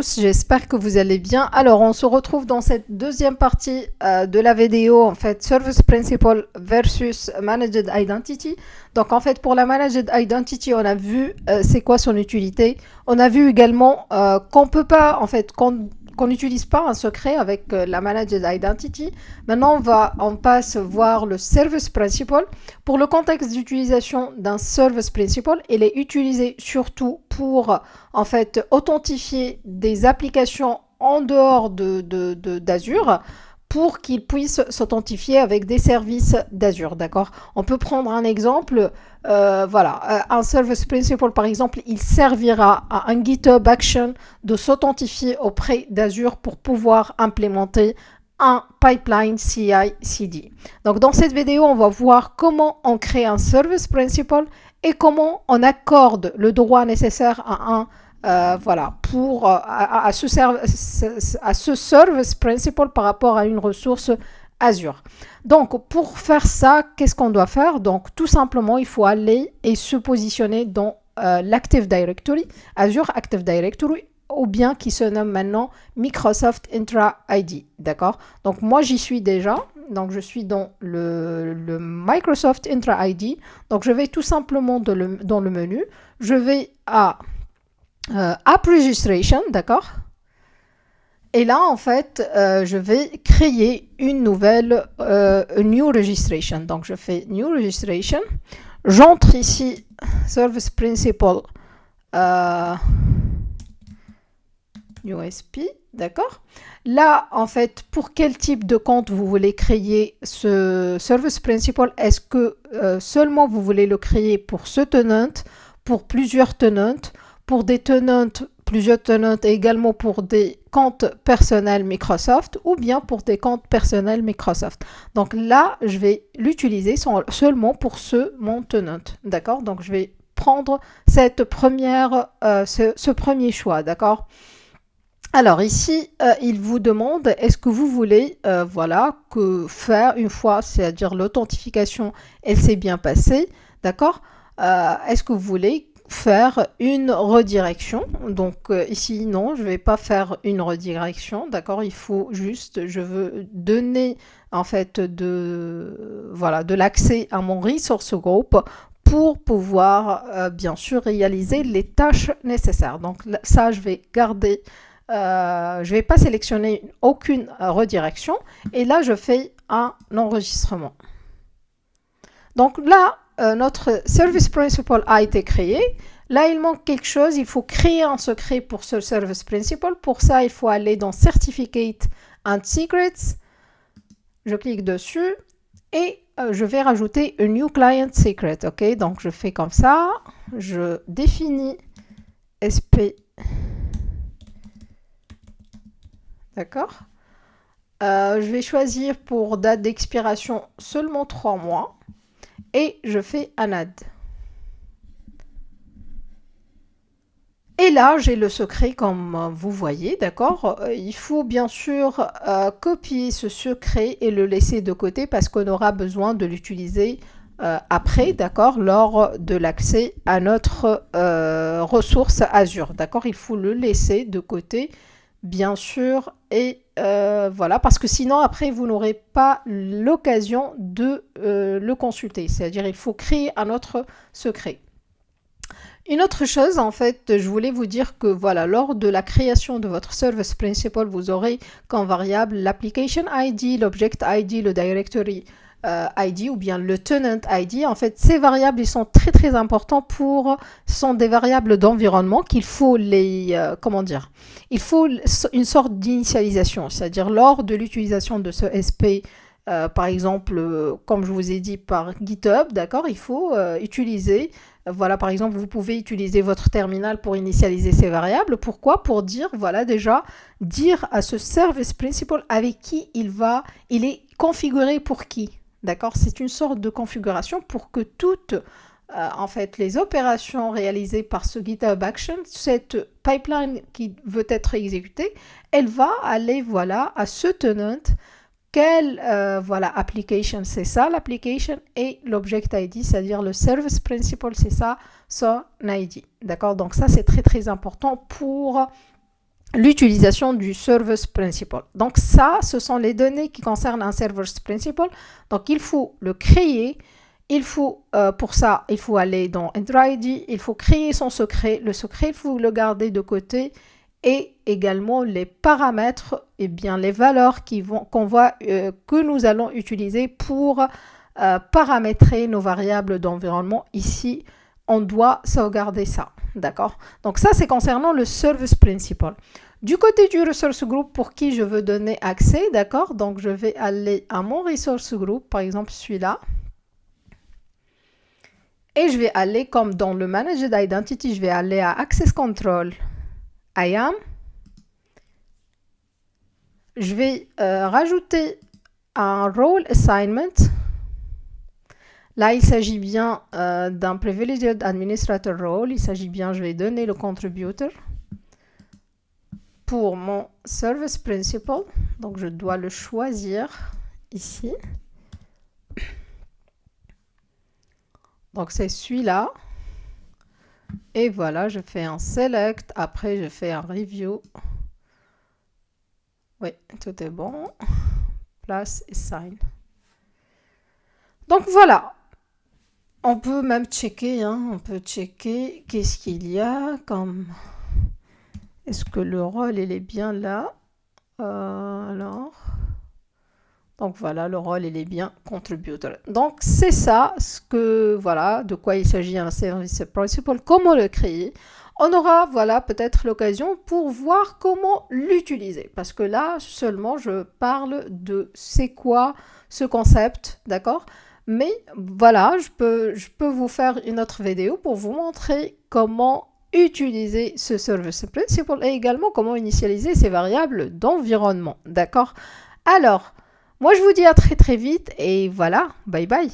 J'espère que vous allez bien. Alors, on se retrouve dans cette deuxième partie de la vidéo, en fait, Service Principal versus Managed Identity. Donc, en fait, pour la Managed Identity, on a vu c'est quoi son utilité. On a vu également qu'on peut pas, en fait, qu'on n'utilise pas un secret avec la Managed Identity. Maintenant, on passe voir le Service Principal. Pour le contexte d'utilisation d'un Service Principal, il est utilisé surtout pour en fait authentifier des applications en dehors d'Azure pour qu'ils puissent s'authentifier avec des services d'Azure, d'accord? On peut prendre un exemple, un Service Principal par exemple, il servira à un GitHub Action de s'authentifier auprès d'Azure pour pouvoir implémenter un pipeline CI/CD. Donc dans cette vidéo, on va voir comment on crée un Service Principal et comment on accorde le droit nécessaire à un à ce service principal par rapport à une ressource Azure. Donc, pour faire ça, qu'est-ce qu'on doit faire? Donc, tout simplement, il faut aller et se positionner dans l'Active Directory, Azure Active Directory, ou bien qui se nomme maintenant Microsoft Entra ID. D'accord? Donc, moi, j'y suis déjà. Donc, je suis dans le Microsoft Entra ID. Donc, je vais tout simplement dans le menu. Je vais à App Registration, d'accord? Et là, en fait, je vais créer une nouvelle New Registration. Donc, je fais New Registration. J'entre ici Service Principal USP, d'accord? Là, en fait, pour quel type de compte vous voulez créer ce Service Principal? Est-ce que seulement vous voulez le créer pour ce tenant, pour plusieurs tenants, pour des tenants, plusieurs tenants et également pour des comptes personnels Microsoft ou bien pour des comptes personnels Microsoft. Donc là, je vais l'utiliser seulement pour mon tenant, d'accord? Donc je vais prendre ce premier choix, d'accord? Alors ici, il vous demande, est-ce que vous voulez que faire une fois, c'est-à-dire l'authentification, elle s'est bien passée, d'accord? Est-ce que vous voulez faire une redirection? Donc ici, non, je ne vais pas faire une redirection, d'accord? Il faut juste, je veux donner en fait de l'accès à mon resource group pour pouvoir bien sûr réaliser les tâches nécessaires. Donc ça, je vais garder. Je ne vais pas sélectionner aucune redirection et là je fais un enregistrement. Donc là, notre Service Principal a été créé. Là, il manque quelque chose. Il faut créer un secret pour ce Service Principal. Pour ça, il faut aller dans Certificate and Secrets. Je clique dessus et je vais rajouter un New Client Secret. Ok, donc je fais comme ça. Je définis SP. D'accord. Je vais choisir pour date d'expiration seulement 3 mois et je fais un add. Et là, j'ai le secret comme vous voyez, d'accord? Il faut bien sûr copier ce secret et le laisser de côté parce qu'on aura besoin de l'utiliser après, d'accord? Lors de l'accès à notre ressource Azure, d'accord? Il faut le laisser de côté bien sûr, et parce que sinon après vous n'aurez pas l'occasion de le consulter, c'est-à-dire il faut créer un autre secret. Une autre chose, en fait, je voulais vous dire que lors de la création de votre Service Principal, vous aurez comme variable l'Application ID, l'Object ID, le Directory ID ou bien le Tenant ID. En fait, ces variables, ils sont très très importants ce sont des variables d'environnement qu'il faut il faut une sorte d'initialisation, c'est-à-dire lors de l'utilisation de ce SP, par exemple, comme je vous ai dit par GitHub, d'accord, il faut utiliser, par exemple, vous pouvez utiliser votre terminal pour initialiser ces variables. Pourquoi? Pour dire à ce Service Principal avec qui il est configuré pour qui. D'accord? C'est une sorte de configuration pour que toutes les opérations réalisées par ce GitHub Action, cette pipeline qui veut être exécutée, elle va aller à ce tenant. Quelle application, c'est ça l'application, et l'object ID, c'est-à-dire le service principal, c'est ça son ID. D'accord? Donc ça, c'est très très important pour l'utilisation du service principal. Donc ça, ce sont les données qui concernent un service principal. Donc il faut le créer. Il faut, pour ça, il faut aller dans EnterID, il faut créer son secret. Le secret, il faut le garder de côté. Et également les paramètres, et bien les valeurs que nous allons utiliser pour paramétrer nos variables d'environnement. Ici, on doit sauvegarder ça. D'accord? Donc ça, c'est concernant le service principal. Du côté du resource group, pour qui je veux donner accès, d'accord? Donc je vais aller à mon resource group, par exemple celui-là. Et je vais aller, comme dans le Managed Identity, je vais aller à Access Control, IAM. Je vais rajouter un Role Assignment. Là, il s'agit bien d'un Privileged Administrator Role. Il s'agit bien, je vais donner le contributor pour mon Service Principal. Donc, je dois le choisir ici. Donc, c'est celui-là. Et voilà, je fais un Select. Après, je fais un Review. Oui, tout est bon. Place et Sign. Donc, voilà. On peut même checker, on peut checker qu'est-ce qu'il y a comme... Est-ce que le rôle, il est bien là? Alors... Donc voilà, le rôle, il est bien contributor. Donc c'est ça, voilà, de quoi il s'agit un service principal, comment le créer. On aura, voilà, peut-être l'occasion pour voir comment l'utiliser. Parce que là, seulement, je parle de c'est quoi ce concept, d'accord? Mais voilà, je peux vous faire une autre vidéo pour vous montrer comment utiliser ce service principal et également comment initialiser ces variables d'environnement, d'accord? Alors, moi je vous dis à très très vite et voilà, bye bye.